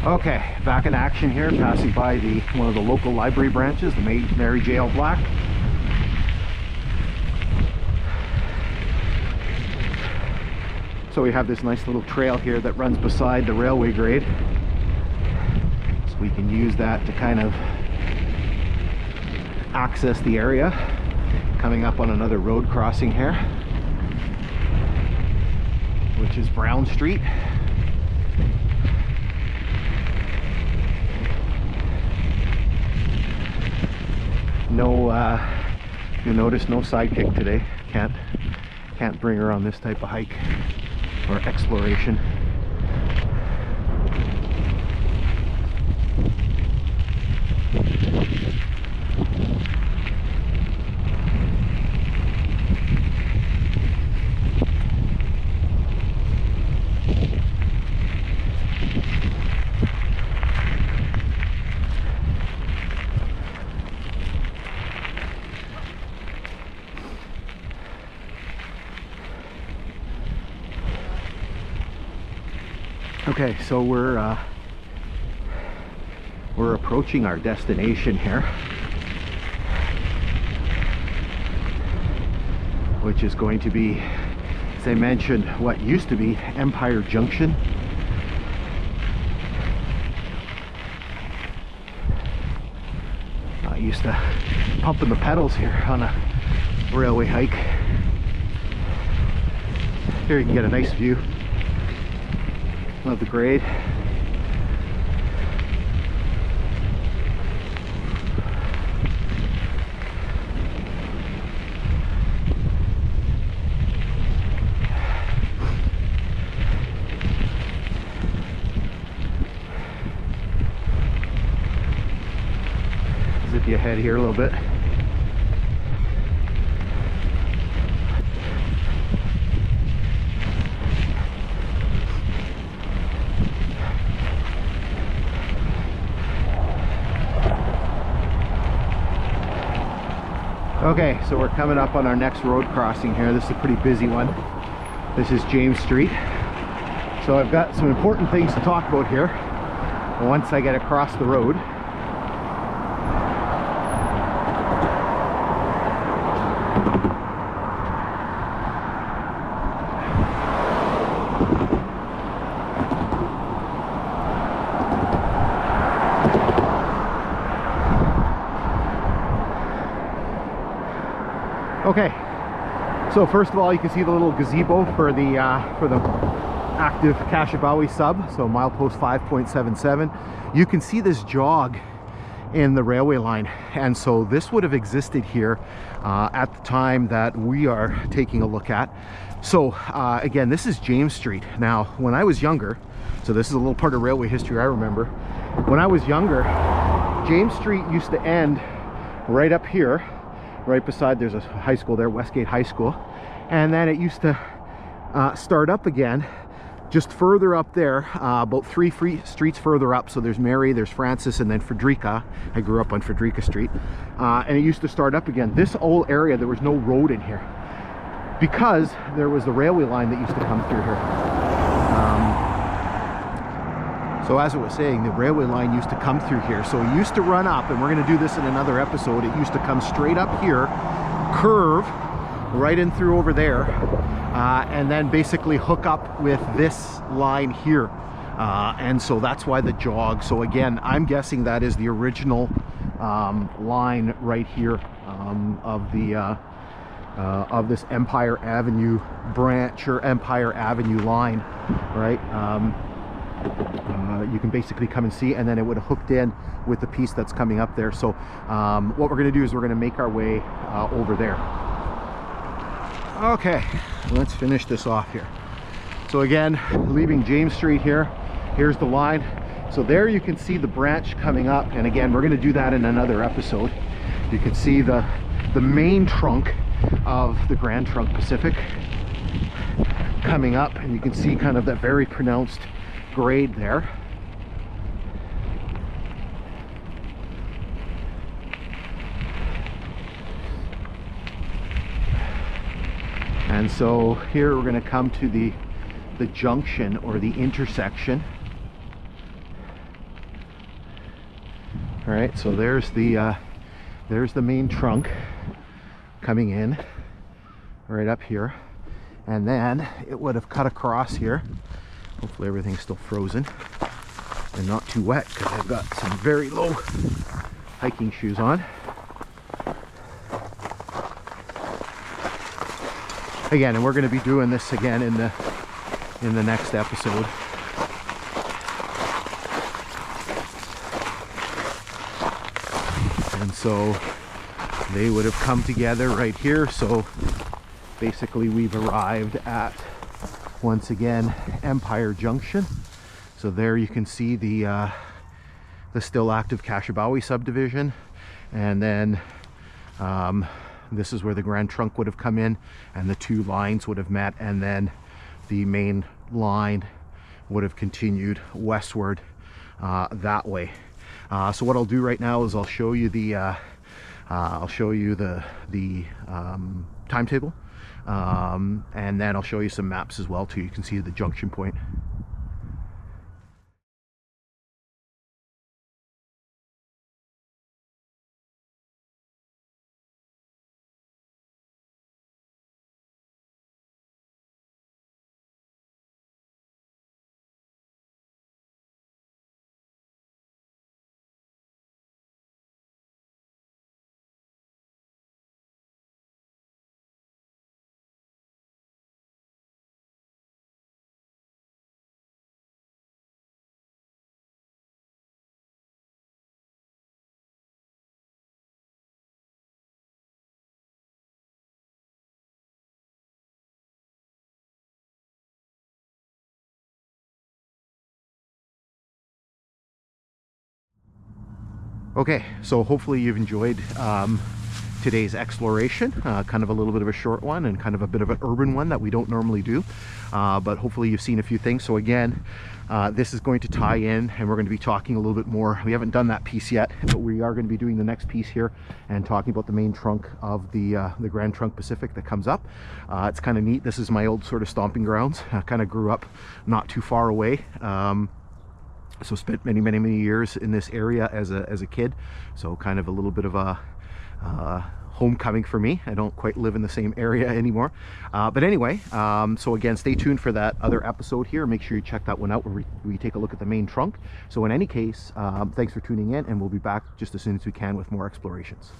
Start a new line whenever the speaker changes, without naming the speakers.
Okay, back in action here, passing by one of the local library branches, the Mary J. L. Black. So we have this nice little trail here that runs beside the railway grade. So we can use that to kind of access the area. Coming up on another road crossing here, which is Brown Street. No, you'll notice no sidekick today. Can't bring her on this type of hike or exploration. Okay, so we're approaching our destination here, which is going to be, as I mentioned, what used to be Empire Junction. I used to pumping the pedals here on a railway hike. Here you can get a nice view of the grade. Zip you ahead here a little bit. Okay, so we're coming up on our next road crossing here. This is a pretty busy one. This is James Street. So I've got some important things to talk about here once I get across the road. Okay, so first of all, you can see the little gazebo for the active Kashabowie sub, so milepost 5.77. You can see this jog in the railway line, and so this would have existed here at the time that we are taking a look at. So again, this is James Street. Now, when I was younger, so this is a little part of railway history I remember. When I was younger, James Street used to end right up here. Right beside, there's a high school there, Westgate High School, and then it used to start up again just further up there, about 3 streets further up. So there's Mary, there's Francis, and then Frederica. I grew up on Frederica Street, and it used to start up again. This whole area, there was no road in here because there was the railway line that used to come through here. So as I was saying, the railway line used to come through here. So it used to run up, and we're going to do this in another episode. It used to come straight up here, curve right in through over there, and then basically hook up with this line here. And so that's why the jog. So again, I'm guessing that is the original line right here of this Empire Avenue branch or Empire Avenue line, right? You can basically come and see, and then it would have hooked in with the piece that's coming up there. So what we're going to do is we're going to make our way over there. Okay, let's finish this off here. So again, leaving James Street here, here's the line. So there you can see the branch coming up, and again, we're going to do that in another episode. You can see the main trunk of the Grand Trunk Pacific coming up, and you can see kind of that very pronounced grade there. And so here we're going to come to the junction or the intersection All right, so there's the main trunk coming in right up here, and then it would have cut across here. Hopefully everything's still frozen and not too wet, because I've got some very low hiking shoes on. Again, and we're going to be doing this again in the next episode. And so they would have come together right here. So basically we've arrived at, once again, Empire Junction. So there you can see the still active Kashabowie Subdivision, and then this is where the Grand Trunk would have come in and the two lines would have met, and then the main line would have continued westward that way. So what I'll do right now is I'll show you the timetable, and then I'll show you some maps as well too. You can see the junction point. Okay, so hopefully you've enjoyed today's exploration. Kind of a little bit of a short one and kind of a bit of an urban one that we don't normally do, but hopefully you've seen a few things. So again, this is going to tie in, and we're going to be talking a little bit more. We haven't done that piece yet, but we are going to be doing the next piece here and talking about the main trunk of the Grand Trunk Pacific that comes up. It's kind of neat. This is my old sort of stomping grounds. I kind of grew up not too far away. So spent many years in this area as a kid, so kind of a little bit of a homecoming for me. I don't quite live in the same area anymore, but anyway, so again, stay tuned for that other episode here. Make sure you check that one out where we take a look at the main trunk. So in any case, thanks for tuning in, and we'll be back just as soon as we can with more explorations.